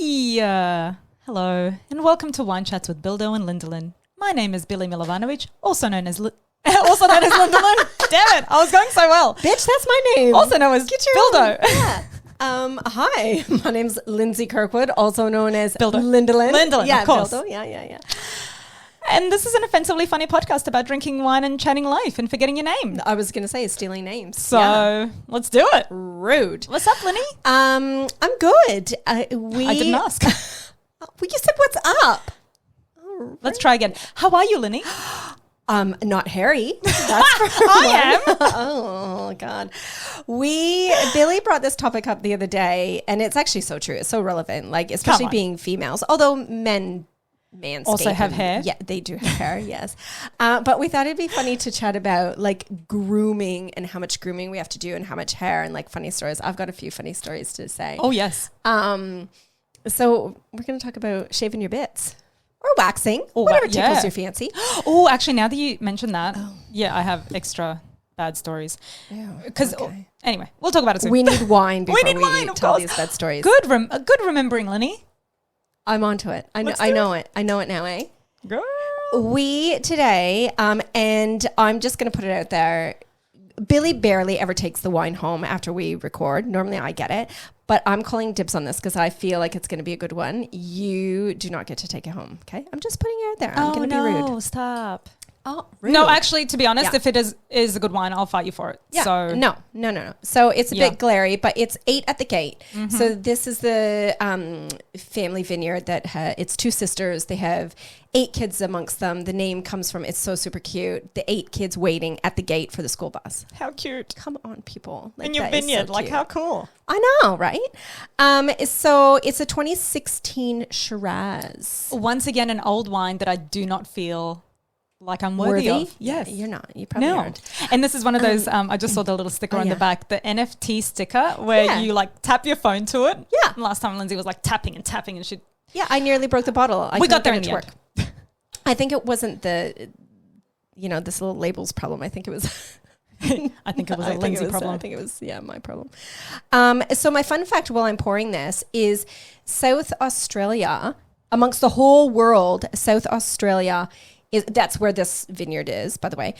Hey! Hello, and welcome to Wine Chats with Bildo and Lindalin. My name is Billy Milovanovic, also known as Lindalin. Damn it, I was going so well. Bitch, that's my name. Also known as Bildo. Yeah. Hi, my name's Lindsay Kirkwood, also known as Bildo. Lindalin. Lindalin, yeah, of course. Bildo. Yeah. And this is an offensively funny podcast about drinking wine and chatting life and forgetting your name. I was going to say stealing names. So let's do it. Rude. What's up, Linny? I'm good. I didn't ask. Well, you said what's up. Let's try again. How are you, Linny? Not Harry. That's for I am. Oh God. Billy brought this topic up the other day, and it's actually so true. It's so relevant, like especially being females. Although men also have hair. Yeah, they do have hair. Yes, but we thought it'd be funny to chat about like grooming and how much grooming we have to do and how much hair and like funny stories. I've got a few funny stories to say. Oh yes. So we're going to talk about shaving your bits. Or waxing, whatever tickles your fancy. Oh, actually, now that you mentioned that, yeah, I have extra bad stories. Because anyway, we'll talk about it soon. We need wine before we of tell course. these bad stories. Good remembering, Lenny. I'm onto it. I know it. I know it now, eh? Girl. We today, and I'm just going to put it out there. Billy barely ever takes the wine home after we record. Normally I get it, but I'm calling dibs on this because I feel like it's going to be a good one. You do not get to take it home, okay? I'm just putting it out there. I'm going to be rude. Stop. Oh, rude. No, actually, to be honest, if it is a good wine, I'll fight you for it. Yeah. So No. So it's a bit glary, but it's 8 at the gate. Mm-hmm. So this is the family vineyard that it's 2 sisters. They have 8 kids amongst them. The name comes from, it's so super cute, the 8 kids waiting at the gate for the school bus. How cute. Come on, people. In your vineyard, so how cool. I know, right? So it's a 2016 Shiraz. Once again, an old wine that I do not feel like I'm worthy of. Yes. Yeah, you're not. You probably aren't. And this is one of those, I just saw the little sticker on the back, the NFT sticker where you like tap your phone to it. Yeah. And last time Lindsay was like tapping and she... Yeah, I nearly broke the bottle. We got there in the end. I think it wasn't this little labels problem. I think it was... I think it was a Lindsay problem. I think it was, my problem. So my fun fact while I'm pouring this is South Australia, amongst the whole world, South Australia... that's where this vineyard is, by the way,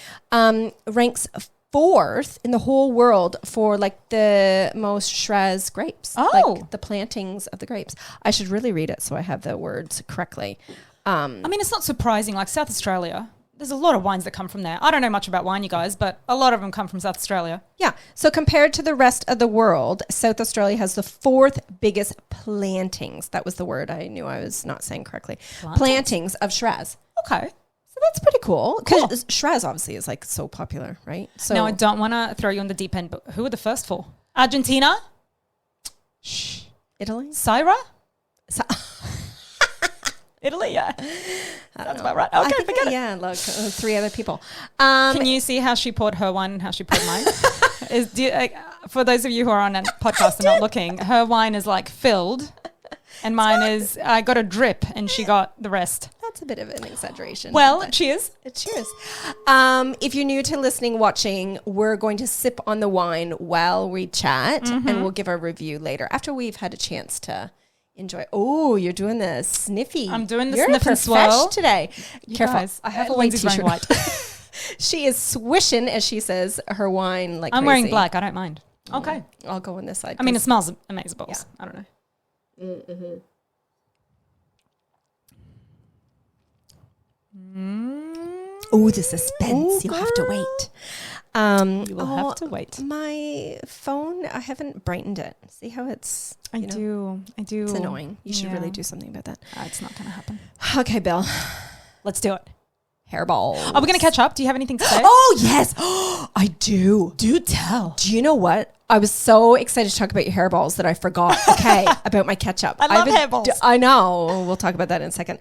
ranks 4th in the whole world for like the most Shiraz grapes. Like the plantings of the grapes. I should really read it so I have the words correctly. I mean, it's not surprising. Like South Australia, there's a lot of wines that come from there. I don't know much about wine, you guys, but a lot of them come from South Australia. Yeah. So compared to the rest of the world, South Australia has the 4th biggest plantings. That was the word I knew I was not saying correctly. Plantings of Shiraz. Okay. That's pretty cool because Shiraz obviously is like so popular, right? So now I don't want to throw you on the deep end, but who were the first 4? Argentina? Shh. Italy? Syra? Italy, yeah. That's about right. Okay, forget it. Yeah, look, 3 other people. Can you see how she poured her wine and how she poured mine? For those of you who are on a podcast and not looking, her wine is like filled and mine is, I got a drip and she got the rest. That's a bit of an exaggeration. Well, cheers. Cheers. If you're new to listening, watching, we're going to sip on the wine while we chat and we'll give our review later after we've had a chance to enjoy. Oh, you're doing the sniffy. I'm doing the you're sniff and swirl today. Careful. Guys, I have a Lindsay's white wearing t-shirt. white. She is swishing, as she says, her wine like I'm crazy. wearing black. I don't mind. Okay. I'll go on this side. I mean, it smells amazing. Yeah. I don't know. Mm-hmm. Oh, the suspense. You'll have to wait. You will have to wait. My phone, I haven't brightened it. See how it's... I do. It's annoying. You should really do something about that. It's not going to happen. Okay, Bill. Let's do it. Hairballs. Are we going to catch up? Do you have anything to say? Oh, yes. I do. Do tell. Do you know what? I was so excited to talk about your hairballs that I forgot, about my ketchup. I love hairballs. I know. We'll talk about that in a second.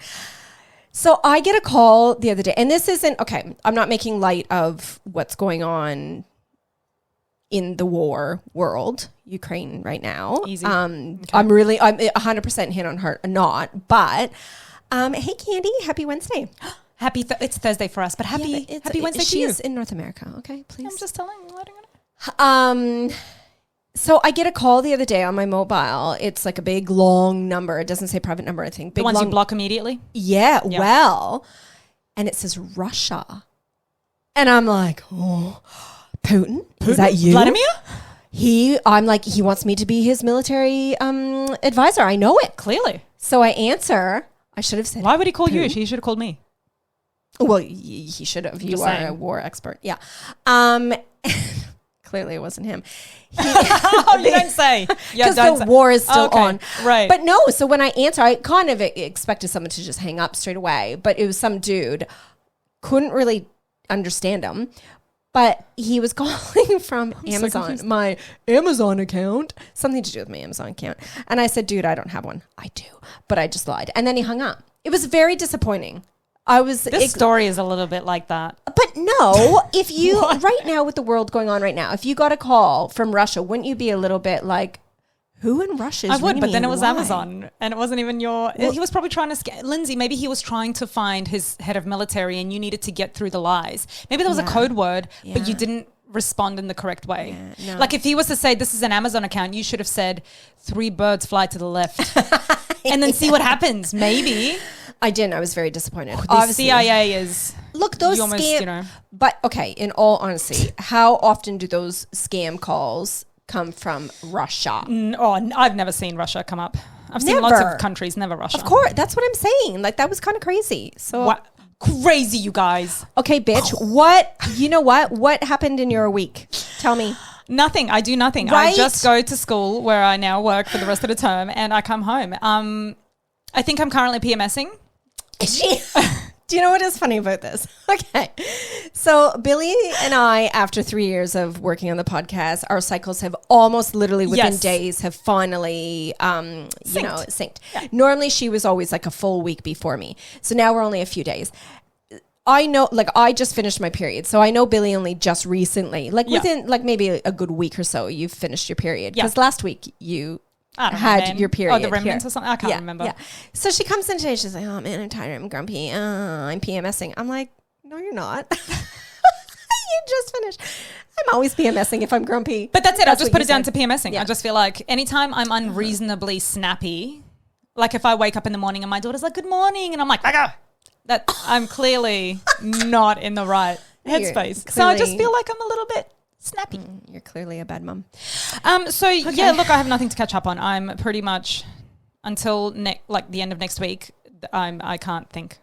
So I get a call the other day, and this isn't, okay, I'm not making light of what's going on in the war world, Ukraine right now. Easy. I'm 100% hit on her, not, but hey, Candy, happy Wednesday. It's Thursday for us, but happy Wednesday to you. She's in North America, okay, please. I'm just letting her know. So I get a call the other day on my mobile. It's like a big, long number. It doesn't say private number, I think. Big, The ones long, you block immediately? Yeah, well. And it says Russia. And I'm like, oh, Putin? Is that you? Vladimir? I'm like, he wants me to be his military advisor. I know it. Clearly. So I answer. I should have said, Why would he call you? Putin. He should have called me. Well, he should have. You Just are saying. a war expert. Yeah. Clearly it wasn't him. Oh, you don't say. Yeah, Because the war is still on. Right. But no, so when I answer, I kind of expected someone to just hang up straight away. But it was some dude. Couldn't really understand him. But he was calling from Amazon, my Amazon account, something to do with my Amazon account. And I said, dude, I don't have one. I do. But I just lied. And then he hung up. It was very disappointing. This story is a little bit like that. But no, if you, right now with the world going on right now, if you got a call from Russia, wouldn't you be a little bit like, who in Russia is I would, ringing but me then it and was why? Amazon and it wasn't even your... he was probably trying to... Lindsay, maybe he was trying to find his head of military and you needed to get through the lies. Maybe there was a code word, but you didn't respond in the correct way. Yeah, no. Like if he was to say, this is an Amazon account, you should have said, 3 birds fly to the left. And then see what happens. Maybe. I didn't. I was very disappointed. The Obviously. CIA is... Look, those you almost, scam... you know. But, okay, in all honesty, how often do those scam calls come from Russia? I've never seen Russia come up. I've seen lots of countries, never Russia. Of course. That's what I'm saying. Like, that was kind of crazy. So... What? Crazy, you guys. Okay, bitch. What? You know what? What happened in your week? Tell me. Nothing. I do nothing. Right? I just go to school where I now work for the rest of the term and I come home. I think I'm currently PMSing. Do you know what is funny about this? Okay. So Billy and I, after 3 years of working on the podcast, our cycles have almost literally within days have finally, synced. Yeah. Normally she was always like a full week before me. So now we're only a few days. I know, like I just finished my period. So I know Billy only just recently, like within like maybe a good week or so, you've finished your period. Because last week you... had your period. Oh, the remnants or something? I can't remember. Yeah. So she comes in today. She's like, oh, man, I'm tired. I'm grumpy. I'm PMSing. I'm like, no, you're not. You just finished. I'm always PMSing if I'm grumpy. But that's it. I'll just put it down to PMSing. Yeah. I just feel like anytime I'm unreasonably snappy, like if I wake up in the morning and my daughter's like, good morning, and I'm like, that I'm clearly not in the right headspace. So I just feel like I'm a little bit snappy. You're clearly a bad mum. Yeah, look, I have nothing to catch up on. I'm pretty much until the end of next week. I can't think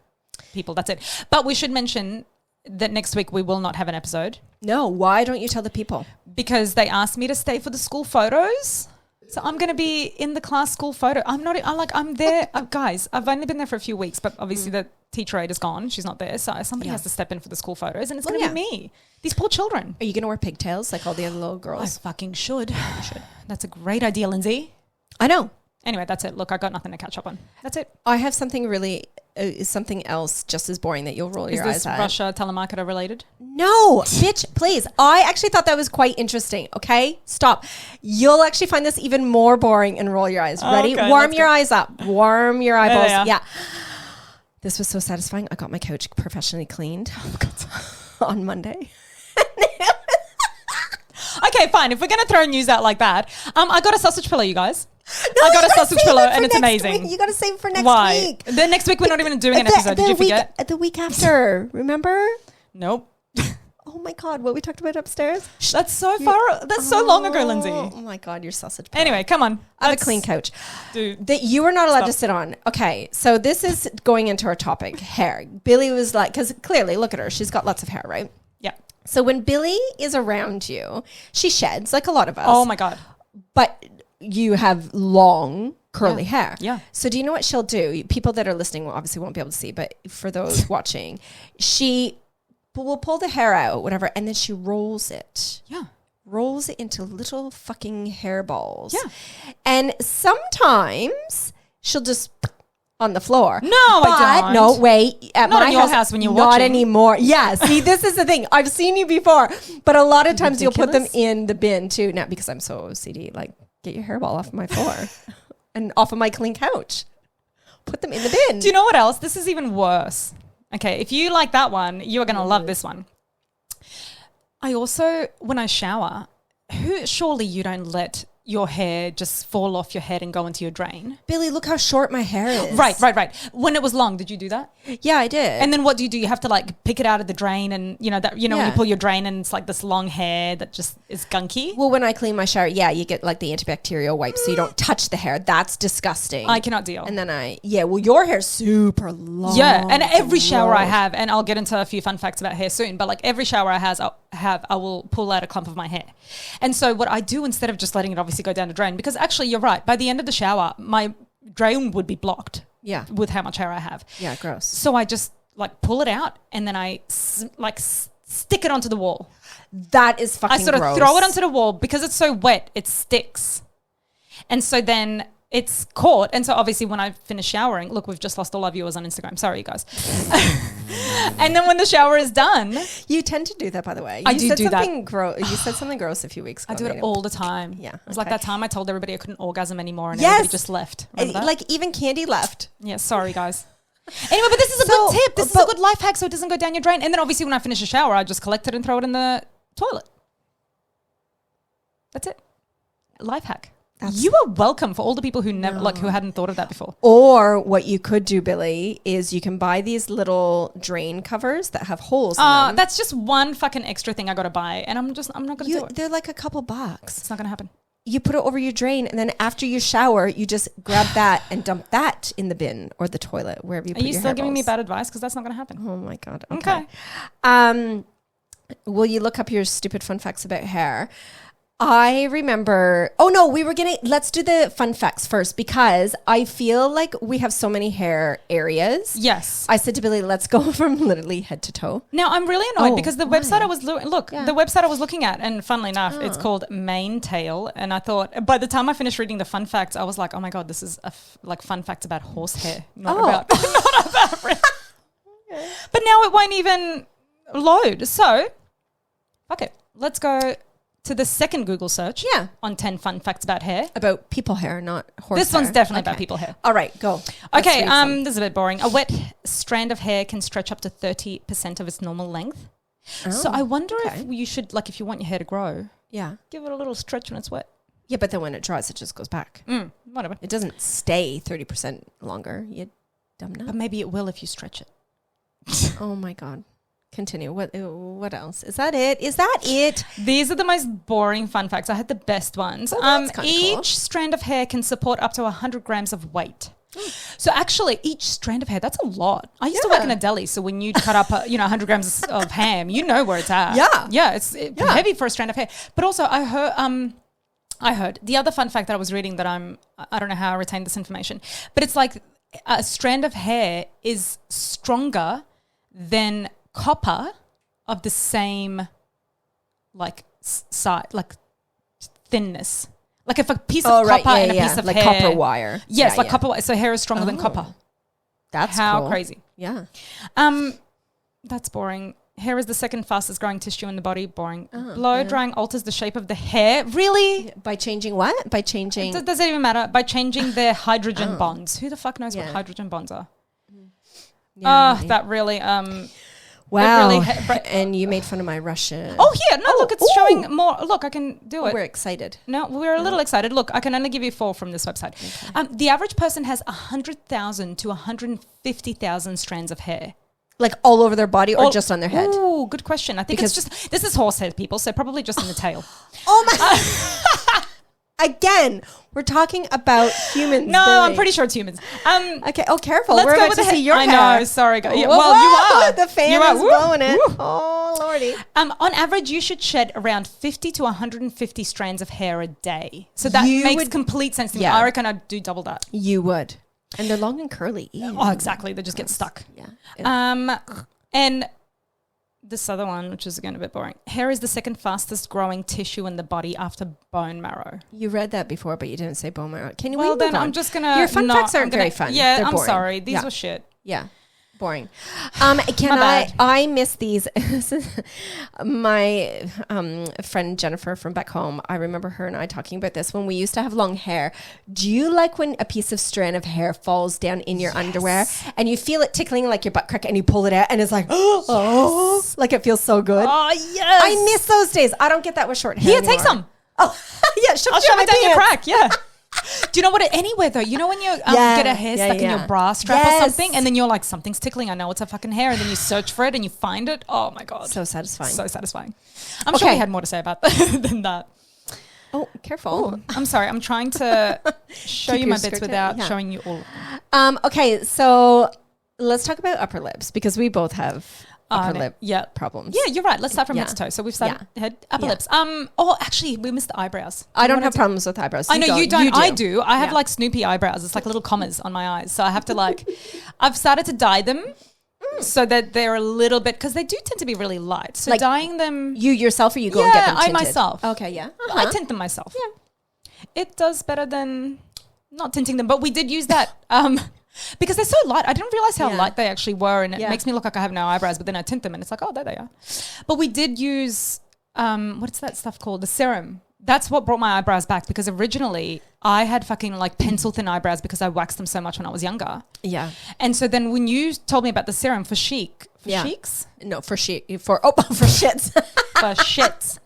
people. That's it. But we should mention that next week we will not have an episode. No, why don't you tell the people? Because they asked me to stay for the school photos. So I'm going to be in the class school photo. I'm there. Guys, I've only been there for a few weeks, but obviously the teacher aide is gone. She's not there. So somebody has to step in for the school photos and it's going to be me. These poor children. Are you going to wear pigtails like all the other little girls? I fucking should. That's a great idea, Lindsay. I know. Anyway, that's it. Look, I got nothing to catch up on. That's it. I have something really, something else just as boring that you'll roll your eyes at. Is this Russia telemarketer related? No, bitch, please. I actually thought that was quite interesting. Okay, stop. You'll actually find this even more boring and roll your eyes. Ready? Okay, warm your eyes up. Warm your eyeballs. Yeah. This was so satisfying. I got my couch professionally cleaned on Monday. Okay, fine. If we're going to throw news out like that, I got a sausage pillow, you guys. No, I got a sausage pillow and it's amazing. Week. You got to save it for next week. The next week we're not even doing an episode. Did you forget? The week after, remember? Nope. Oh my God, what we talked about upstairs? That's so far. That's so long ago, Lindsay. Oh my God, your sausage pillow. Anyway, come on. I have a clean couch Dude. that you are not allowed to sit on. Okay, so this is going into our topic, hair. Billy was like, because clearly, look at her. She's got lots of hair, right? Yeah. So when Billy is around you, she sheds like a lot of us. Oh my God. But you have long curly hair. Yeah. So do you know what she'll do? People that are listening obviously won't be able to see, but for those watching, she will pull the hair out, whatever, and then she rolls it. Yeah. Rolls it into little fucking hairballs. Yeah. And sometimes she'll just on the floor. No, I don't. No, wait. At Not my in your house when you're not watching. anymore. Yeah. See, this is the thing. I've seen you before, but a lot of times you'll put them in the bin too. Now, because I'm so OCD, like get your hairball off my floor and off of my clean couch. Put them in the bin. Do you know what else? This is even worse. Okay, if you like that one, you are going to love this one. I also, when I shower, surely you don't let your hair just fall off your head and go into your drain. Billy, look how short my hair is. Right. When it was long, did you do that? Yeah, I did. And then what do? You have to like pick it out of the drain and when you pull your drain and it's like this long hair that just is gunky. Well, when I clean my shower, you get like the antibacterial wipes so you don't touch the hair. That's disgusting. I cannot deal. And then your hair's super long. Yeah, and every shower I have, and I'll get into a few fun facts about hair soon, but like every shower I will pull out a clump of my hair. And so what I do instead of just letting it obviously go down the drain, because actually you're right, by the end of the shower, my drain would be blocked. Yeah. With how much hair I have. Yeah, gross. So I just like pull it out and then I stick it onto the wall. That is fucking gross. I sort of throw it onto the wall because it's so wet, it sticks. And so then it's caught. And so obviously when I finish showering, look, we've just lost all our viewers on Instagram. Sorry, you guys. And then when the shower is done. You tend to do that, by the way. You said that. You said something gross a few weeks ago. I do it all the time. Yeah. It was like that time I told everybody I couldn't orgasm anymore and everybody just left. Like even Candy left. Yeah, sorry, guys. Anyway, but this is a good tip. This is a good life hack so it doesn't go down your drain. And then obviously when I finish a shower, I just collect it and throw it in the toilet. That's it. Life hack. You are welcome for all the people who never who hadn't thought of that before. Or what you could do, Billy, is you can buy these little drain covers that have holes in them. That's just one fucking extra thing I got to buy, and I'm not going to do it. They're like a couple bucks. It's not going to happen. You put it over your drain, and then after you shower, you just grab that and dump that in the bin or the toilet, wherever you put your hair. Are you still giving me bad advice? Because that's not going to happen. Oh my God. Okay. Will you look up your stupid fun facts about hair? I remember, let's do the fun facts first because I feel like we have so many hair areas. Yes. I said to Billy, let's go from literally head to toe. Now, I'm really annoyed because the website I was the website I was looking at, and funnily enough, it's called Mane Tail. And I thought, by the time I finished reading the fun facts, I was like, oh my God, this is like fun facts about horsehair, not about But now it won't even load. So, okay, let's go to the second Google search on 10 fun facts about hair. About people hair, not horse This hair. one's definitely about people hair. All right, go. Okay, this is a bit boring. A wet strand of hair can stretch up to 30% of its normal length. So I wonder if you should, like if you want your hair to grow, give it a little stretch when it's wet. Yeah, but then when it dries, it just goes back. Whatever. It doesn't stay 30% longer. You dumb nut. But maybe it will if you stretch it. Oh my God. Continue. What else? Is that it? Is that it? These are the most boring fun facts. I had the best ones. Each strand of hair can support up to 100 grams of weight. So actually, each strand of hair, that's a lot. I used to work in a deli, so when you cut up 100 grams of ham, you know where it's at. Yeah, it's heavy for a strand of hair. But also, I heard the other fun fact that I was reading that I don't know how I retained this information, but it's like a strand of hair is stronger than copper of the same size, thinness. Like if a piece of copper and a piece of like hair. copper wire. Yes, like copper wire. So hair is stronger than copper. That's how cool. crazy. Yeah. That's boring. Hair is the second fastest growing tissue in the body. Boring. Blow drying alters the shape of the hair. Really? By changing what? By changing. Does it even matter? By changing their hydrogen bonds. Who the fuck knows what hydrogen bonds are? That really. Wow. Really and you made fun of my Russian. Oh, here. No, look, it's showing more. Look, I can do it. We're excited. No, we're a little excited. Look, I can only give you 4 from this website. Okay. The average person has 100,000 to 150,000 strands of hair. Like all over their body or just on their head? Oh, good question. I think it's just, this is horsehair, people, so probably just in the tail. Oh my. Again, we're talking about humans. No, Billy. I'm pretty sure it's humans. Okay. Oh, careful. Let's we're go about with to see your I hair. know. Sorry, guys. Yeah, whoa, well, you are. The fan is blowing it. Oh, Lordy. On average, you should shed around 50 to 150 strands of hair a day. So that makes complete sense to me. I reckon I'd do double that. You would. And they're long and curly. Ew. Oh, exactly. They just get stuck. Yeah. And this other one, which is again a bit boring. Hair is the second fastest growing tissue in the body after bone marrow. You read that before, but you didn't say bone marrow. Can you Well, then on? I'm just going to... Your fun facts aren't very fun. Yeah, They're I'm boring. sorry. These were shit. Yeah. Boring. I miss these. My friend Jennifer from back home, I remember her and I talking about this when we used to have long hair. Do you like when a piece of strand of hair falls down in your underwear and you feel it tickling like your butt crack and you pull it out and it's like, like it feels so good? Oh, yes. I miss those days. I don't get that with short hair anymore. Take some. Oh, yeah. I'll shove it down your crack. Yeah. Do you know what? Anywhere though, you know when you get a hair stuck in your bra strap or something, and then you're like, something's tickling. I know it's a fucking hair, and then you search for it and you find it. Oh my god, so satisfying. So satisfying. I'm sure we had more to say about than that. Oh, careful. Ooh, I'm sorry. I'm trying to show you my bits without showing you all of them. Okay, so let's talk about upper lips because we both have upper lip problems. Yeah, you're right. Let's start from head to toe. So we've started head, upper lips. Actually, we missed the eyebrows. I don't have problems with eyebrows. I know you don't. I do. I have like Snoopy eyebrows. It's like little commas on my eyes. So I have to like, I've started to dye them. So that they're a little bit, because they do tend to be really light. So like dyeing them. You yourself or you go and get them tinted? I myself. Okay, yeah. I tint them myself. Yeah. It does better than not tinting them. But we did use that because they're so light. I didn't realize how light they actually were. And it makes me look like I have no eyebrows. But then I tint them and it's like, oh, there they are. But we did use, what's that stuff called? The serum. That's what brought my eyebrows back, because originally I had fucking like pencil thin eyebrows because I waxed them so much when I was younger. Yeah. And so then when you told me about the serum for sheiks? No, for shits. For shits.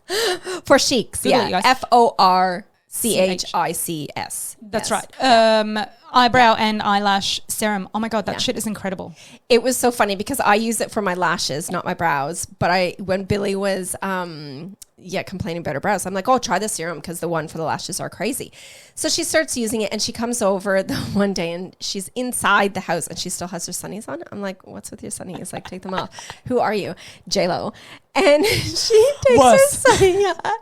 For sheiks. Yeah. FORCHICS. That's right. Eyebrow and eyelash serum. Oh my God, that shit is incredible. It was so funny because I use it for my lashes, not my brows. But when Billy was complaining about her brows, I'm like, oh, try the serum because the one for the lashes are crazy. So she starts using it and she comes over the one day and she's inside the house and she still has her sunnies on. I'm like, what's with your sunnies? Like, take them off. Who are you? J-Lo. And she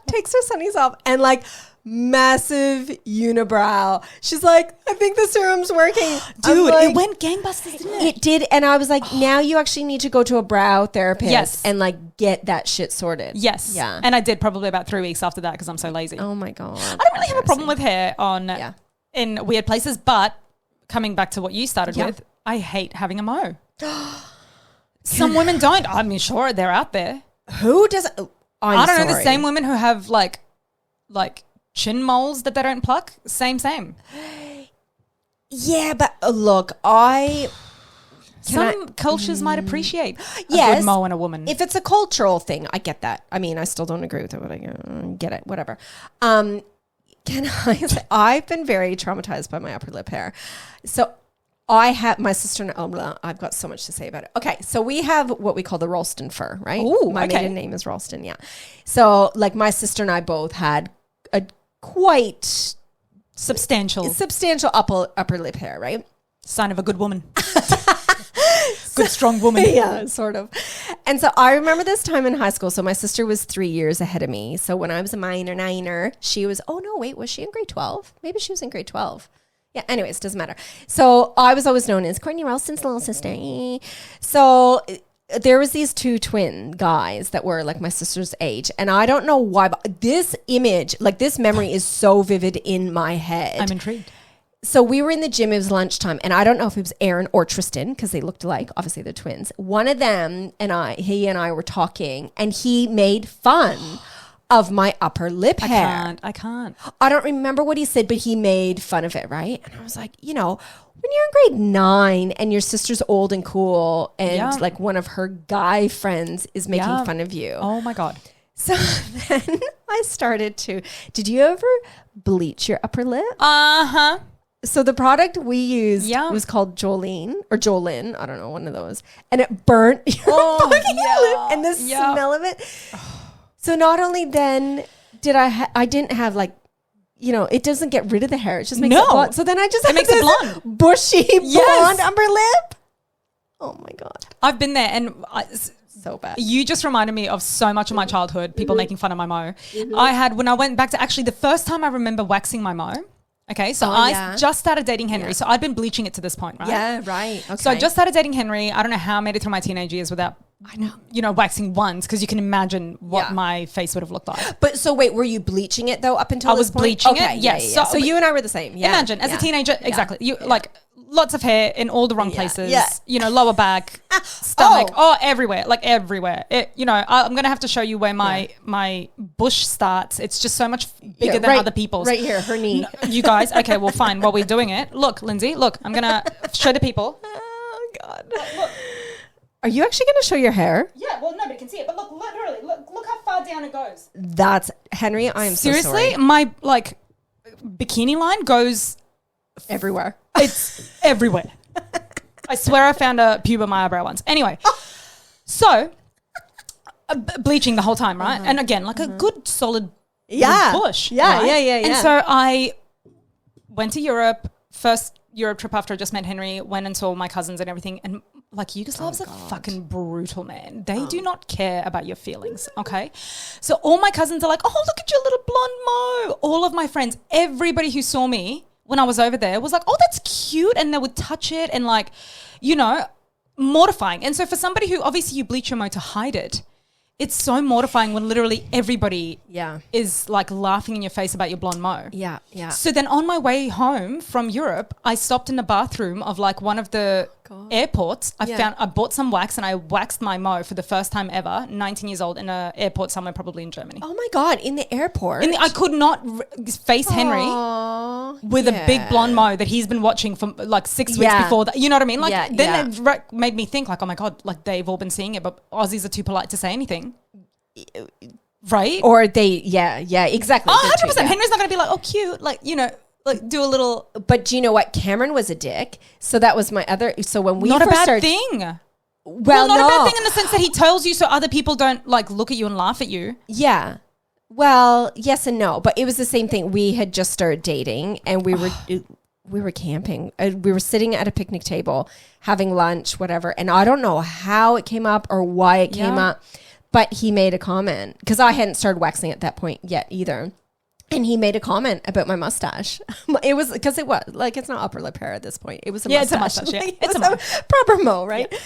takes her sunnies off and like massive unibrow. She's like, I think the serum's working. Dude, like, it went gangbusters, didn't it? It did. And I was like, now you actually need to go to a brow therapist and like get that shit sorted. Yes. Yeah. And I did probably about 3 weeks after that because I'm so lazy. Oh my God. I don't really have a problem with hair in weird places, but coming back to what you started with, I hate having a mo. Some women don't. I mean, sure, they're out there. Who doesn't? I don't know, the same women who have like chin moles that they don't pluck. Same. Yeah, but look, some cultures might appreciate a good mo in a woman. If it's a cultural thing, I get that. I mean, I still don't agree with it, but I get it. Whatever. Can I say, I've been very traumatized by my upper lip hair. So I have my sister and I've got so much to say about it. Okay, so we have what we call the Ralston fur, right? Ooh, my maiden name is Ralston, yeah. So like my sister and I both had a quite substantial upper lip hair, right? Sign of a good woman. Good strong woman. Yeah, sort of. And so I remember this time in high school. So my sister was 3 years ahead of me. So when I was a niner, she was, was she in grade 12? Maybe she was in grade 12. Yeah, anyways, doesn't matter. So I was always known as Courtney Ralston's little sister. So there was these two twin guys that were like my sister's age. And I don't know why, but this image, like this memory is so vivid in my head. I'm intrigued. So we were in the gym, it was lunchtime, and I don't know if it was Aaron or Tristan, because they looked alike, obviously they're twins. One of them he and I were talking, and he made fun of my upper lip hair. I can't. I don't remember what he said, but he made fun of it, right? And I was like, when you're in grade 9 and your sister's old and cool and like one of her guy friends is making fun of you. Oh my God. So then I started to, did you ever bleach your upper lip? Uh-huh. So the product we used was called Jolene or Jolin, I don't know, one of those. And it burnt your fucking lip and the smell of it. So not only then did I didn't have like, it doesn't get rid of the hair. It just makes it blonde. So then I just makes it blonde. Bushy blonde upper lip. Oh my God. I've been there and so bad. You just reminded me of so much of my childhood, people making fun of my mo. I had, when I went back to actually the first time I remember waxing my mo. Okay, so I just started dating Henry. So I'd been bleaching it to this point, right? Yeah, right. Okay. So I just started dating Henry. I don't know how I made it through my teenage years without, waxing once, because you can imagine what my face would have looked like. But so wait, were you bleaching it though up until this point? I was bleaching it, yes. Yeah. So you and I were the same. Yeah. Imagine, as a teenager, exactly. You like lots of hair in all the wrong places. Yeah. Lower back, stomach, everywhere, like everywhere. I'm going to have to show you where my bush starts. It's just so much bigger than other people's. Right here, her knee. You guys, okay, well, fine. While we're doing it, look, Lindsay, I'm going to show the people. Oh, God. Are you actually going to show your hair? Yeah, well, nobody can see it, but look, literally, look how far down it goes. That's Henry. I am Seriously, so sorry. my like bikini line goes Everywhere. It's everywhere. I swear I found a pube on my eyebrow once. Anyway, so bleaching the whole time, right? And again, like a good solid bush. Yeah, right? yeah. And so I went to Europe, first Europe trip after I just met Henry, went and saw my cousins and everything. And like Yugoslavs are fucking brutal, man. They do not care about your feelings, okay? So all my cousins are like, oh, look at your little blonde mo. All of my friends, everybody who saw me when I was over there was like, oh, that's cute. And they would touch it and like, you know, mortifying. And so for somebody who obviously you bleach your mo to hide it, it's so mortifying when literally everybody is like laughing in your face about your blonde mo. Yeah. So then on my way home from Europe, I stopped in the bathroom of like one of the airports. I bought some wax and I waxed my mo for the first time ever, 19 years old, in an airport somewhere probably in Germany. Oh my God, in the airport? I could not face Henry with a big blonde mo that he's been watching for like 6 weeks before that. You know what I mean? Like then it made me think like, oh my God, like they've all been seeing it, but Aussies are too polite to say anything. Right? Or they, exactly. Oh, 100%. Henry's not going to be like, oh, cute. Like, you know, like do a little. But do you know what? Cameron was a dick. So that was my other. So when we not first a bad started, thing. Well, not a bad thing in the sense that he tells you so other people don't like look at you and laugh at you. Yeah. Well, yes and no. But it was the same thing. We had just started dating and we were camping. We were sitting at a picnic table having lunch, whatever. And I don't know how it came up or why it came up. But he made a comment because I hadn't started waxing at that point yet either. And he made a comment about my mustache. It was because it was like, it's not upper lip hair at this point. It was a mustache. It's a mustache. Yeah. Like, it's a proper mo, right? Yeah.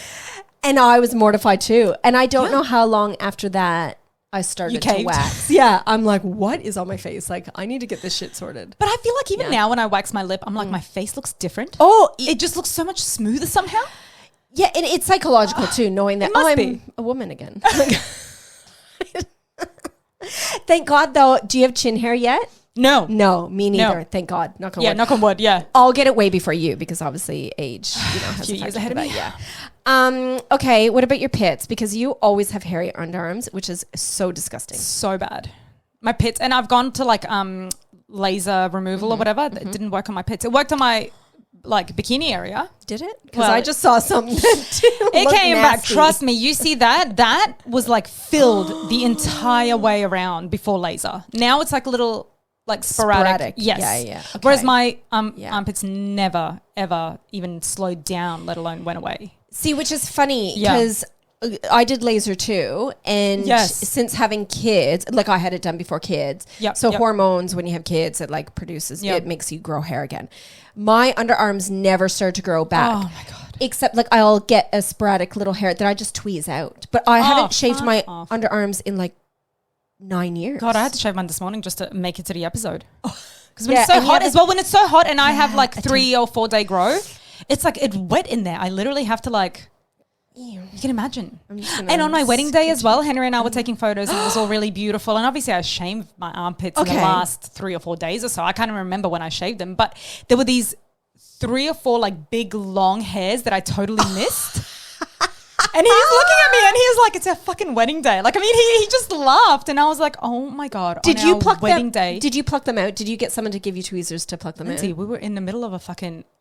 And I was mortified too. And I don't know how long after that I started to wax. Yeah. I'm like, what is on my face? Like, I need to get this shit sorted. But I feel like even now when I wax my lip, I'm like, my face looks different. Oh, it just looks so much smoother somehow. Yeah, and it's psychological too, knowing that I'm a woman again. Thank God, though. Do you have chin hair yet? No, me neither. No. Thank God. Knock on wood. Knock on wood. Yeah, I'll get it way before you because obviously age, has a few years ahead of me. Yeah. Okay. What about your pits? Because you always have hairy underarms, which is so disgusting. So bad. My pits, and I've gone to like laser removal or whatever. It didn't work on my pits. It worked on my like bikini area. Did it? Because I just saw something that it came back. Trust me. You see that? That was like filled the entire way around before laser. Now it's like a little like sporadic. Yes. Yeah. Okay. Whereas my armpits never, ever even slowed down, let alone went away. See, which is funny because I did laser too. And since having kids, like I had it done before kids. So hormones, when you have kids, it like produces, it makes you grow hair again. My underarms never start to grow back. Oh my God. Except like I'll get a sporadic little hair that I just tweeze out. But I haven't shaved my underarms in like 9 years. God, I had to shave mine this morning just to make it to the episode. Because when it's so hot as well, when it's so hot and I have like 3 or 4 day grow, it's like it's wet in there. I literally have to like, you can imagine. And on my wedding day as well, Henry and I were taking photos and it was all really beautiful. And obviously I shaved my armpits in the last 3 or 4 days or so. I can't even remember when I shaved them, but there were these 3 or 4 like big long hairs that I totally missed. And he's looking at me and he's like, it's our fucking wedding day. Like, I mean, he just laughed and I was like, oh my God. Did you pluck wedding day? Did you pluck them out? Did you get someone to give you tweezers to pluck them out? We were in the middle of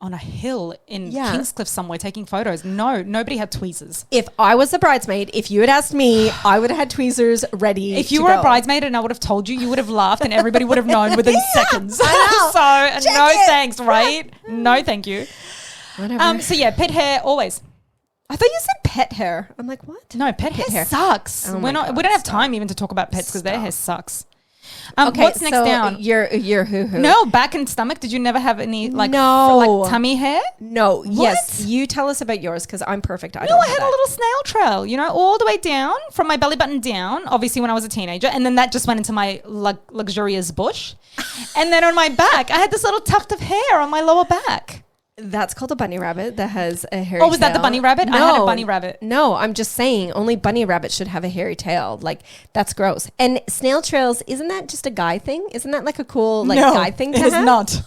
on a hill in Kingscliff somewhere taking photos. No, nobody had tweezers. If I was a bridesmaid, if you had asked me, I would have had tweezers ready. If you were a bridesmaid and I would have told you, you would have laughed and everybody would have known within seconds. I know. So no thanks, right? No, thank you. Whatever. So pet hair always. I thought you said pet hair. I'm like, what? No, pet hair sucks. Oh we don't have time even to talk about pets because their hair sucks. Okay, what's next down? Your hoo-hoo. No, back and stomach. Did you never have any like tummy hair? No. What? Yes. You tell us about yours because I'm perfect. I had a little snail trail, all the way down from my belly button down, obviously when I was a teenager. And then that just went into my luxurious bush. And then on my back, I had this little tuft of hair on my lower back. That's called a bunny rabbit that has a hairy tail. Oh, was that the bunny rabbit? No, I had a bunny rabbit. No, I'm just saying only bunny rabbits should have a hairy tail. Like, that's gross. And snail trails, isn't that just a guy thing? Isn't that like a cool guy thing to have? It is not.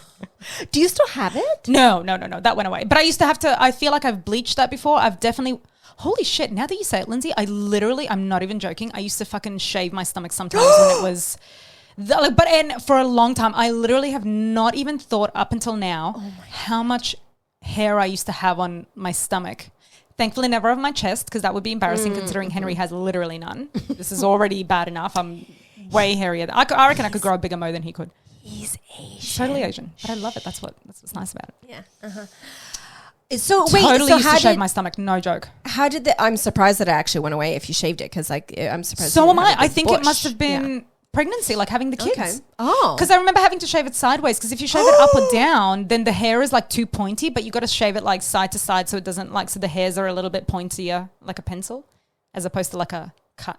Do you still have it? No. That went away. But I used to have to, I feel like I've bleached that before. I've definitely, holy shit, now that you say it, Lindsay, I'm not even joking. I used to fucking shave my stomach sometimes when it was, and for a long time, I literally have not even thought up until now how much hair I used to have on my stomach. Thankfully, never over my chest, because that would be embarrassing considering Henry has literally none. This is already bad enough. I'm way hairier. I reckon I could grow a bigger mo than he could. He's Asian. Totally Asian. But I love it. That's what's nice about it. Yeah. So wait, totally so used to shave my stomach. No joke. How did I'm surprised that it actually went away if you shaved it, because I'm surprised. So am I. I think it must have been pregnancy, like having the kids. Okay. Oh. Because I remember having to shave it sideways, because if you shave it up or down, then the hair is like too pointy, but you got to shave it like side to side so it doesn't so the hairs are a little bit pointier, like a pencil, as opposed to like a cut.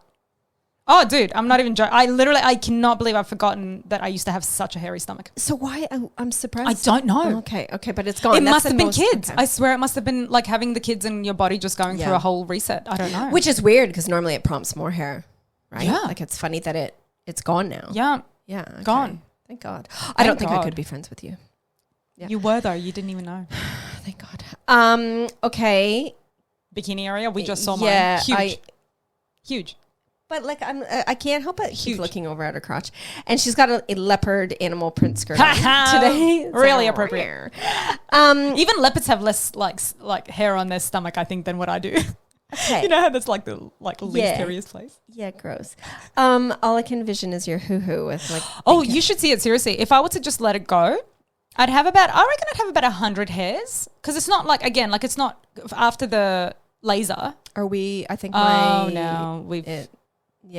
Oh, dude, I'm not even joking. I cannot believe I've forgotten that I used to have such a hairy stomach. So why? I'm surprised. I don't know. Okay, but it's gone. It must have been kids. Okay. I swear it must have been like having the kids and your body just going through a whole reset. I don't know. Which is weird, because normally it prompts more hair, right? Yeah. Like it's funny that it's gone now. Yeah. Yeah. Okay. Gone. Thank God. I don't think I could be friends with you. Yeah. You were though. You didn't even know. Thank God. Okay. Bikini area. We just saw mine. Huge. But like I can't help but keep looking over at her crotch, and she's got a leopard animal print skirt on today. Really appropriate. Even leopards have less like hair on their stomach, I think, than what I do. Okay. You know how that's like the least hairiest place. Yeah, gross. All I can envision is your hoo-hoo with like. Oh, you should see it seriously. If I were to just let it go, I reckon I'd have about 100 hairs, because it's not like, again, like it's not after the laser. Are we? I think. Oh no, we've.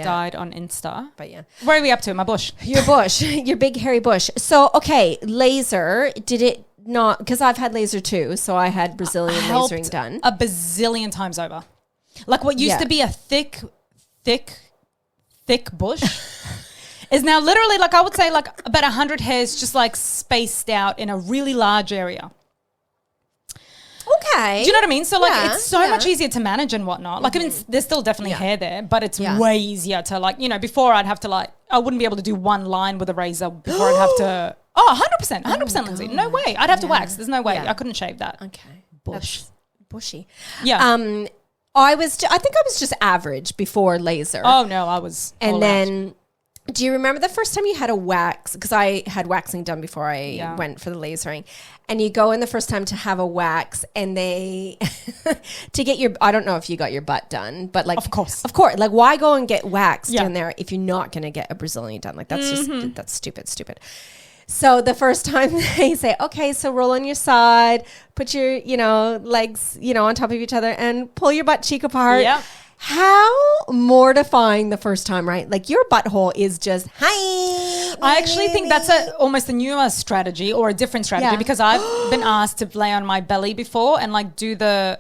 Died on Insta. But yeah. Where are we up to? My bush. Your bush. Your big hairy bush. So, okay, laser, did it not, because I've had laser too, so I had Brazilian lasering done. A bazillion times over. Like what used to be a thick bush is now literally, like I would say, like about 100 hairs just like spaced out in a really large area. Okay. Do you know what I mean? So like it's so much easier to manage and whatnot. Like I mean, there's still definitely hair there, but it's way easier to like, you know, before I'd have to like, I wouldn't be able to do one line with a razor before I'd have to, 100%, Lindsay. No way. I'd have to wax. There's no way. Yeah. I couldn't shave that. Okay. Bush. That's bushy. Yeah. I think I was just average before laser. Oh no, I was. And then, do you remember the first time you had a wax? Because I had waxing done before I went for the lasering. And you go in the first time to have a wax, and they to get your, I don't know if you got your butt done, but like, of course, like why go and get waxed in there if you're not going to get a Brazilian done? Like that's just, that's stupid. So the first time they say, okay, so roll on your side, put your, legs, on top of each other and pull your butt cheek apart. Yep. How mortifying the first time, right? Like your butthole is just, hi. I actually think that's almost a newer strategy or a different strategy because I've been asked to lay on my belly before and like do the,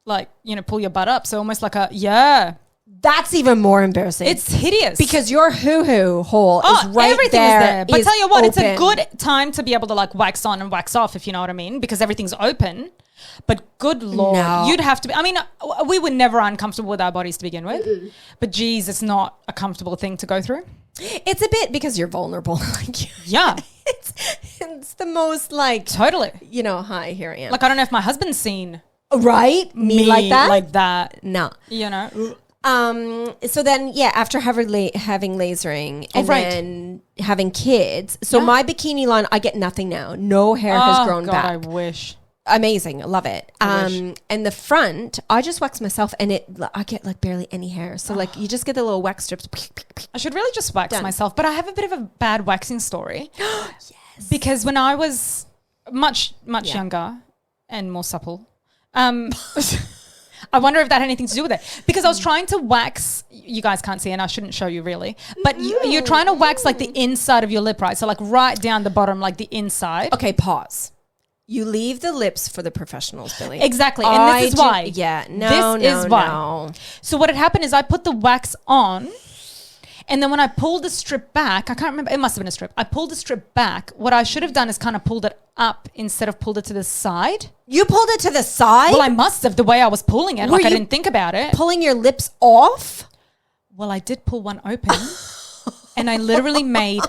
pull your butt up. So almost like That's even more embarrassing. It's hideous. Because your hoo-hoo hole is right everything there. Is there. But tell you what, open. It's a good time to be able to like wax on and wax off, if you know what I mean, because everything's open. But good Lord, you'd have to be, I mean, we were never uncomfortable with our bodies to begin with. Mm-mm. But geez, it's not a comfortable thing to go through. It's a bit because you're vulnerable. It's the most like. Totally. Hi, here I am. Like, I don't know if my husband's seen. Right? Me like that? Like that. No. So then, after having lasering and then having kids. So my bikini line, I get nothing now. No hair has grown back. I wish. Amazing. I love it. And the front, I just wax myself and I get like barely any hair. So like you just get the little wax strips. I should really just wax myself, but I have a bit of a bad waxing story. Yes. Because when I was much younger and more supple, I wonder if that had anything to do with it. Because I was trying to wax, you guys can't see and I shouldn't show you really, but you're trying to wax like the inside of your lip, right? So like right down the bottom, like the inside. Okay, pause. You leave the lips for the professionals, Billy. Exactly. And this is why. This is why. So what had happened is I put the wax on and then when I pulled the strip back, I can't remember, it must have been a strip. I pulled the strip back. What I should have done is kind of pulled it up instead of pulled it to the side. You pulled it to the side? Well, I must have, the way I was pulling it. Like I didn't think about it. Pulling your lips off? Well, I did pull one open and I literally made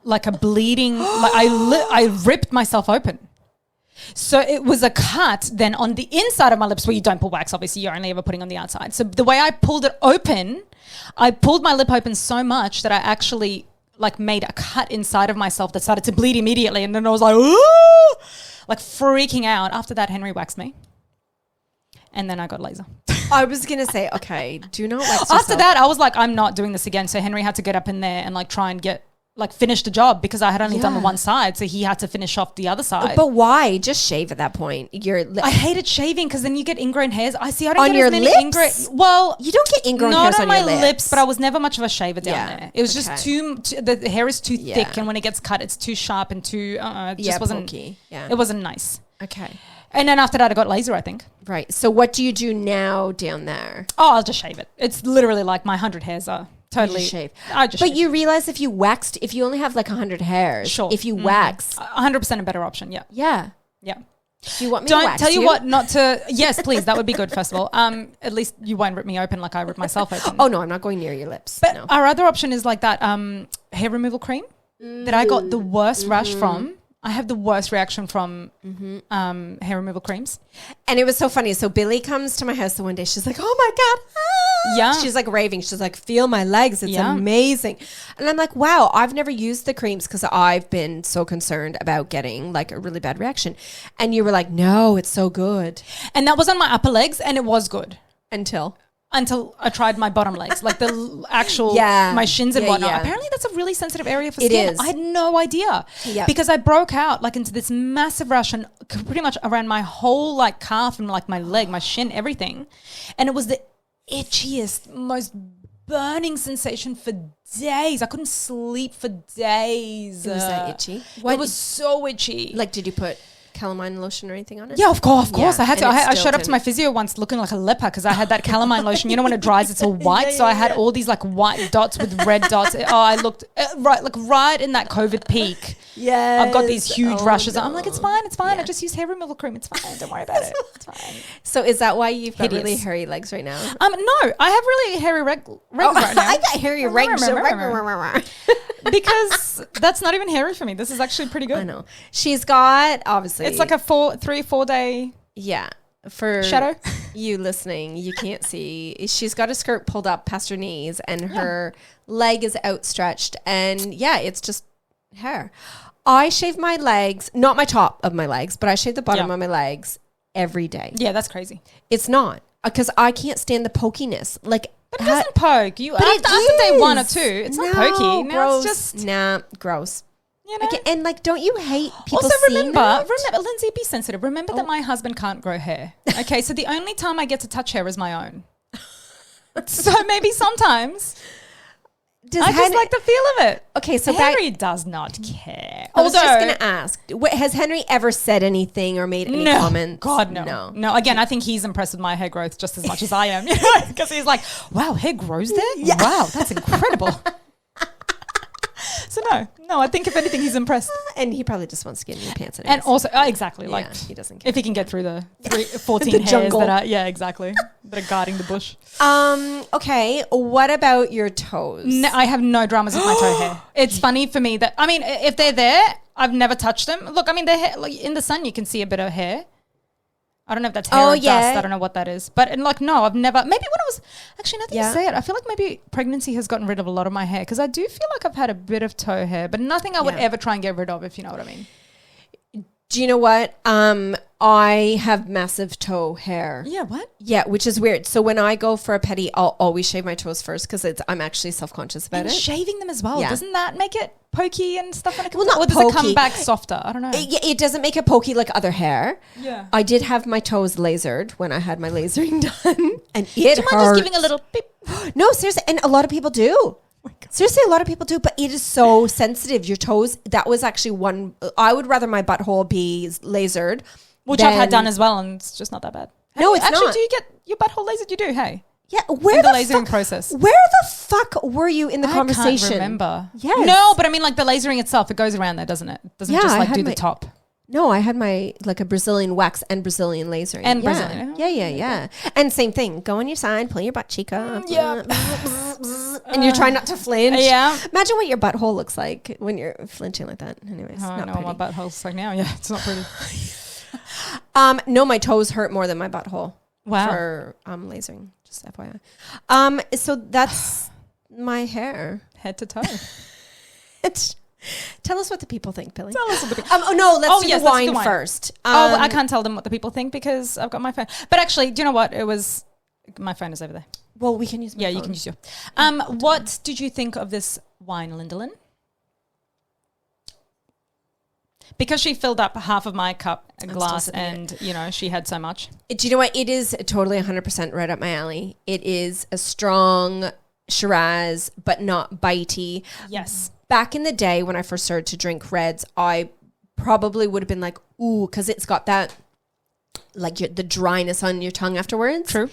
like a bleeding, like I ripped myself open. So it was a cut then on the inside of my lips where you don't pull wax, obviously you're only ever putting on the outside. So the way I pulled it open, I pulled my lip open so much that I actually like made a cut inside of myself that started to bleed immediately. And then I was like, ooh, like freaking out. After that, Henry waxed me. And then I got laser. I was going to say, okay, do not wax yourself. After that, I was like, I'm not doing this again. So Henry had to get up in there and like try and finish the job because I had only done the one side. So he had to finish off the other side. But why? Just shave at that point. I hated shaving because then you get ingrown hairs. I don't on get your as many lips? Well, you don't get ingrown hairs on your lips. Not on my lips, but I was never much of a shaver down there. It was just the hair is too thick, and when it gets cut, it's too sharp and too, it just wasn't, pokey. Yeah. It wasn't nice. Okay. And then after that, I got laser, I think. Right. So what do you do now down there? Oh, I'll just shave it. It's literally like my 100 hairs are. Totally. Shave. But shave. You realize if you waxed, if you only have like 100 hairs, if you wax. 100% a better option, yeah. Yeah. Yeah. Do you want me to wax tell you what, not to, yes, please, that would be good, first of all. At least you won't rip me open like I rip myself open. Oh, no, I'm not going near your lips. But our other option is like that hair removal cream that I got the worst rash from. I have the worst reaction from hair removal creams. And it was so funny. So Billy comes to my house the one day. She's like, oh my God. Ah. Yeah. She's like raving. She's like, feel my legs. It's amazing. And I'm like, wow, I've never used the creams because I've been so concerned about getting like a really bad reaction. And you were like, no, it's so good. And that was on my upper legs and it was good. Until I tried my bottom legs, like the actual, my shins and whatnot. Yeah. Apparently that's a really sensitive area for skin. It is. I had no idea because I broke out like into this massive rash and pretty much around my whole like calf and like my leg, my shin, everything. And it was the itchiest, most burning sensation for days. I couldn't sleep for days. It was that itchy? It was so itchy. Like, did you put calamine lotion or anything on it? Yeah, of course. Yeah. I had to. I showed up to my physio once looking like a leper because I had that calamine lotion. You know when it dries, it's all white. So I had all these like white dots with red dots. Oh, I looked right in that COVID peak. Yeah, I've got these huge rashes. No. I'm like, it's fine. Yeah. I just use hair removal cream. It's fine. Don't worry about it. It's fine. So is that why you've got really hairy legs right now? No, I have really hairy legs right now. I got hairy legs. Because that's not even hairy for me. This is actually pretty good. I know. She's got, obviously. It's like a 3-4 day. Yeah. For shadow. You listening, you can't see. She's got a skirt pulled up past her knees and her leg is outstretched. And it's just hair. I shave my legs, not my top of my legs, but I shave the bottom of my legs every day. Yeah, that's crazy. It's not. Because I can't stand the pokiness. Like, but it doesn't poke. After day 1 or 2, it's not pokey. Now gross. It's just Gross. You know? Like, and like, don't you hate people also seeing that? Remember, Lindsay, be sensitive. Remember that my husband can't grow hair. Okay, so the only time I get to touch hair is my own. So maybe sometimes I just like the feel of it. Okay, so Henry does not care. I was just going to ask, has Henry ever said anything or made any comments? God, no. No, again, I think he's impressed with my hair growth just as much as I am. Because he's like, wow, hair grows there? Yeah. Wow, that's incredible. So no, I think if anything, he's impressed. And he probably just wants to get in your pants. Anyways. And also, exactly, like he doesn't care. If he can get through the 14 hairs jungle. that are guarding the bush. Okay, what about your toes? No, I have no dramas with my toe hair. It's funny for me that, I mean, if they're there, I've never touched them. Look, I mean, they're like, in the sun, you can see a bit of hair. I don't know if that's hair or dust. I don't know what that is. But no, I've never. Maybe when I was actually, now that you say it, I feel like maybe pregnancy has gotten rid of a lot of my hair because I do feel like I've had a bit of toe hair, but nothing I would ever try and get rid of, if you know what I mean. Do you know what? I have massive toe hair. Yeah, what? Yeah, which is weird. So when I go for a pedi, I'll always shave my toes first because I'm actually self-conscious about it. Shaving them as well. Yeah. Doesn't that make it pokey and stuff when it comes not or does pokey. It come back softer? I don't know. It doesn't make it pokey like other hair. Yeah. I did have my toes lasered when I had my lasering done. And it Do you mind just giving a little beep? No, seriously. And a lot of people do. Seriously, a lot of people do, but it is so sensitive. Your toes, that was actually one. I would rather my butthole be lasered. Which I've had done as well, and it's just not that bad. No, it's actually, not. Do you get your butthole lasered? You do, hey? Yeah, where the lasering process. Where the fuck were you in the conversation? I can't remember. Yes. No, but I mean, like the lasering itself, it goes around there, doesn't it? It doesn't just like do the top. No, I had my like a Brazilian wax and Brazilian lasering. And yeah. Brazilian. Yeah. And same thing. Go on your side, pull your butt cheek up. Yeah. And you're trying not to flinch. Yeah. Imagine what your butthole looks like when you're flinching like that. Anyways, I not know pretty. what my butthole's like now. Yeah, it's not pretty. No, my toes hurt more than my butthole. Wow. For lasering, just FYI. So that's my hair. Head to toe. Tell us what the people think, Billy. Tell us what the people Let's do the let's wine do wine. first. I can't tell them what the people think because I've got my phone. But actually, do you know what? My phone is over there. Well, we can use my phone. You can use your. What did you think of this wine, Lindalin? Because she filled up half of my cup glass and, she had so much. Do you know what? It is totally 100% right up my alley. It is a strong Shiraz, but not bitey. Yes. Back in the day when I first started to drink reds, I probably would have been like, ooh, because it's got that, like the dryness on your tongue afterwards. True.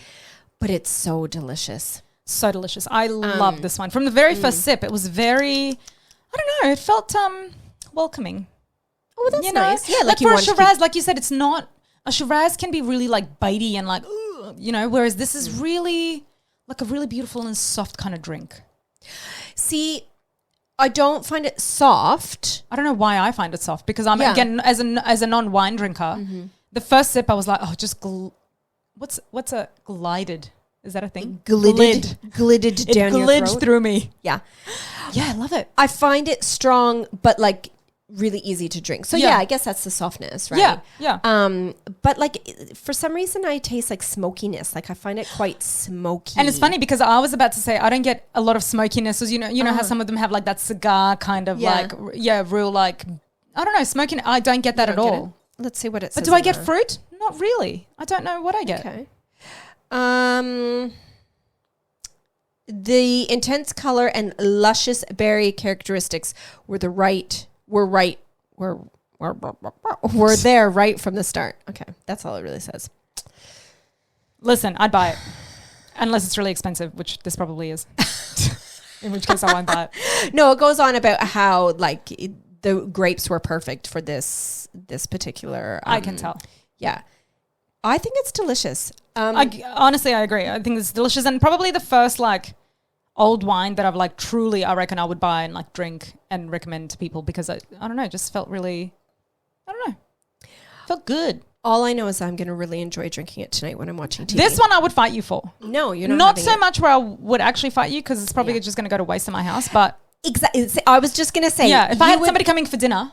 But it's so delicious. So delicious. I love this one. From the very first sip, it was very, I don't know, it felt welcoming. Oh, that's nice. Yeah, like for a Shiraz, like you said, it's not, a Shiraz can be really like bitey and like, whereas this is really like a really beautiful and soft kind of drink. See, I don't find it soft. I don't know why I find it soft because again, as a non-wine drinker, the first sip I was like, what's a glided? Is that a thing? Glided down your throat. It glid through me. Yeah. Yeah, I love it. I find it strong, but like really easy to drink. So I guess that's the softness, right? Yeah. But like for some reason I taste like smokiness. Like I find it quite smoky. And it's funny because I was about to say I don't get a lot of smokiness. You know how some of them have like that cigar kind of real like, I don't know, smoking. I don't get that at all. Let's see what it says. But do I get fruit? Not really. I don't know what I get. Okay. The intense color and luscious berry characteristics were there right from the start. Okay, that's all it really says. Listen, I'd buy it. Unless it's really expensive, which this probably is. In which case I won't buy it. No, it goes on about how like the grapes were perfect for this particular. I can tell. Yeah. I think it's delicious. Honestly, I agree. I think it's delicious and probably the first like old wine that I've like truly, I reckon I would buy and like drink and recommend to people because I don't know, just felt really, felt good. All I know is I'm going to really enjoy drinking it tonight when I'm watching TV. This one I would fight you for. No, you're not. Not so much where I would actually fight you because it's probably just going to go to waste in my house. But exactly, I was just going to say, if I had somebody coming for dinner,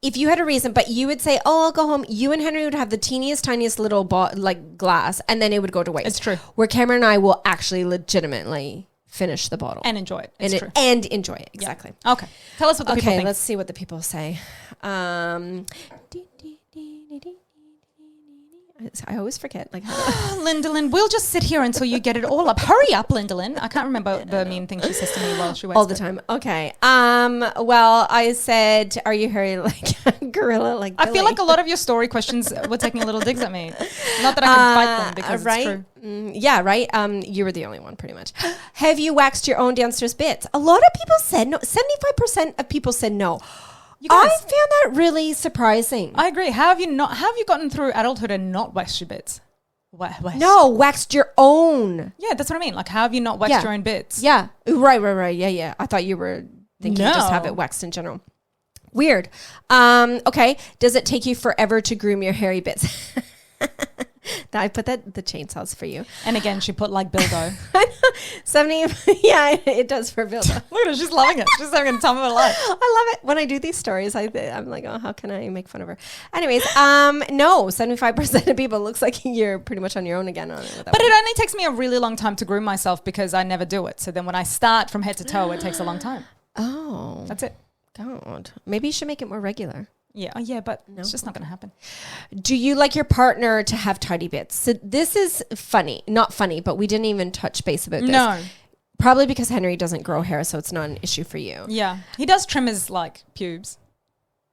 if you had a reason, but you would say, "Oh, I'll go home." You and Henry would have the tiniest little glass, and then it would go to waste. It's true. Where Cameron and I will actually legitimately finish the bottle and enjoy it. It's true. And enjoy it exactly. Yeah. Okay, tell us what the people think. Okay, let's see what the people say. I always forget. Like, Lindalin, we'll just sit here until you get it all up. Hurry up, Lindalin. I can't remember the mean thing she says to me while she waits. All the time. Okay. Well, I said, are you hairy like a gorilla? Like Billy? I feel like a lot of your story questions were taking little digs at me. Not that I can fight them because it's true. Yeah, right. You were the only one, pretty much. Have you waxed your own downstairs bits? A lot of people said no. 75% of people said no. I found that really surprising. I agree. How have you gotten through adulthood and not waxed your bits? No, waxed your own. Yeah, that's what I mean. Like, how have you not waxed your own bits? Yeah. Right. Yeah. I thought you were thinking just have it waxed in general. Weird. Okay. Does it take you forever to groom your hairy bits? I put the chainsaws for you. And again, she put like Bildo. 70. Yeah, it does for Bildo. Look at her. She's loving it. She's having a time of her life. I love it. When I do these stories, I'm like, oh, how can I make fun of her? Anyways, no, 75% of people, looks like you're pretty much on your own again. But it only takes me a really long time to groom myself because I never do it. So then when I start from head to toe, it takes a long time. Oh. That's it. God. Maybe you should make it more regular. Yeah, but it's just not going to happen. Do you like your partner to have tidy bits? So this is funny. Not funny, but we didn't even touch base about this. No. Probably because Henry doesn't grow hair, so it's not an issue for you. Yeah. He does trim his, like, pubes.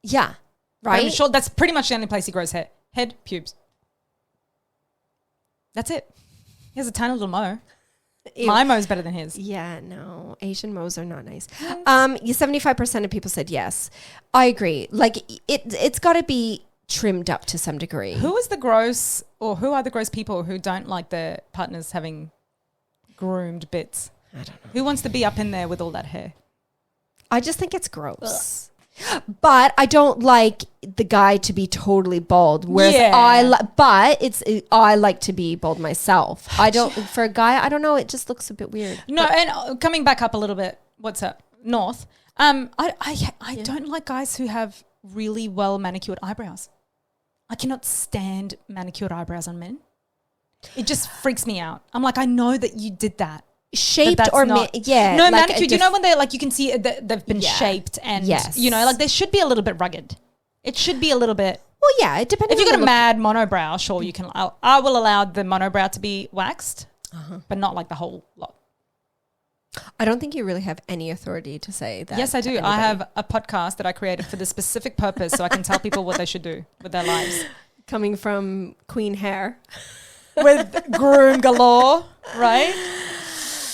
Yeah. Right? I'm sure that's pretty much the only place he grows hair. Head, pubes. That's it. He has a tiny little mo. My mo's better than his. Yeah, no. Asian mo's are not nice. 75% of people said yes. I agree. Like, it's got to be trimmed up to some degree. Who are the gross people who don't like their partners having groomed bits? I don't know. Who wants to be up in there with all that hair? I just think it's gross. But I don't like the guy to be totally bald. Whereas I like to be bald myself. I don't, for a guy, I don't know. It just looks a bit weird. No, and coming back up a little bit, what's up? North. I don't like guys who have really well manicured eyebrows. I cannot stand manicured eyebrows on men. It just freaks me out. I'm like, I know that you did that. Shaped or no, like manicured. You know when they're like, you can see they've been shaped and you know, like they should be a little bit rugged. It should be a little bit. Well, yeah, it depends. If you've got a mad monobrow, sure you can. I will allow the monobrow to be waxed, but not like the whole lot. I don't think you really have any authority to say that. Yes, I do. I have a podcast that I created for this specific purpose, so I can tell people what they should do with their lives. Coming from Queen Hair, with groom galore, right?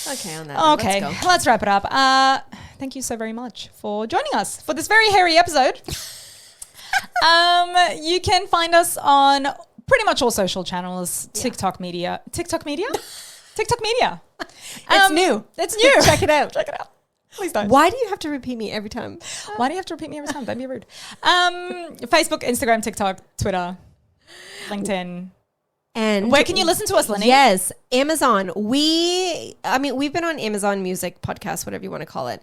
Okay, on that. Okay, let's wrap it up. Thank you so very much for joining us for this very hairy episode. You can find us on pretty much all social channels. TikTok media. TikTok media. It's new. It's new. Check it out. Please don't. Why do you have to repeat me every time? Why do you have to repeat me every time? Don't be rude. Facebook, Instagram, TikTok, Twitter, LinkedIn. And where can you listen to us, Lenny? Yes, Amazon. We've been on Amazon Music Podcast, whatever you want to call it,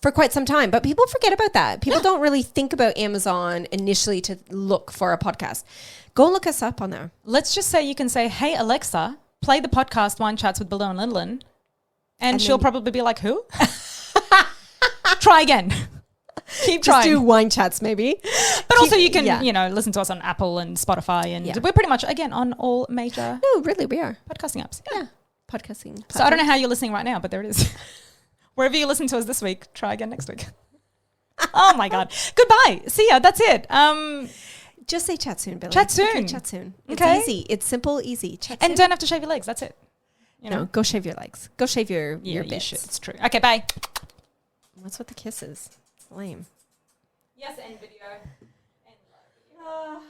for quite some time. But people forget about that. People don't really think about Amazon initially to look for a podcast. Go look us up on there. Let's just say you can say, hey, Alexa, play the podcast Wine Chats with Bildo and Lindalin. And she'll probably be like, who? Try again. Keep trying. Just do wine chats maybe. But also you can, listen to us on Apple and Spotify. And we're pretty much, again, on all major No, really, we are. podcasting apps. Yeah. Podcasting. So I don't know how you're listening right now, but there it is. Wherever you listen to us this week, try again next week. Oh, my God. Goodbye. See ya. That's it. Just say chat soon, Billy. Chat soon. Okay, chat soon. It's Okay. easy. It's simple, easy. Chat And soon. don't have to shave your legs. That's it. No, go shave your legs. Go shave your bits. You should. It's true. Okay, bye. What's with the kisses? It's lame. Yes, end video. End live video.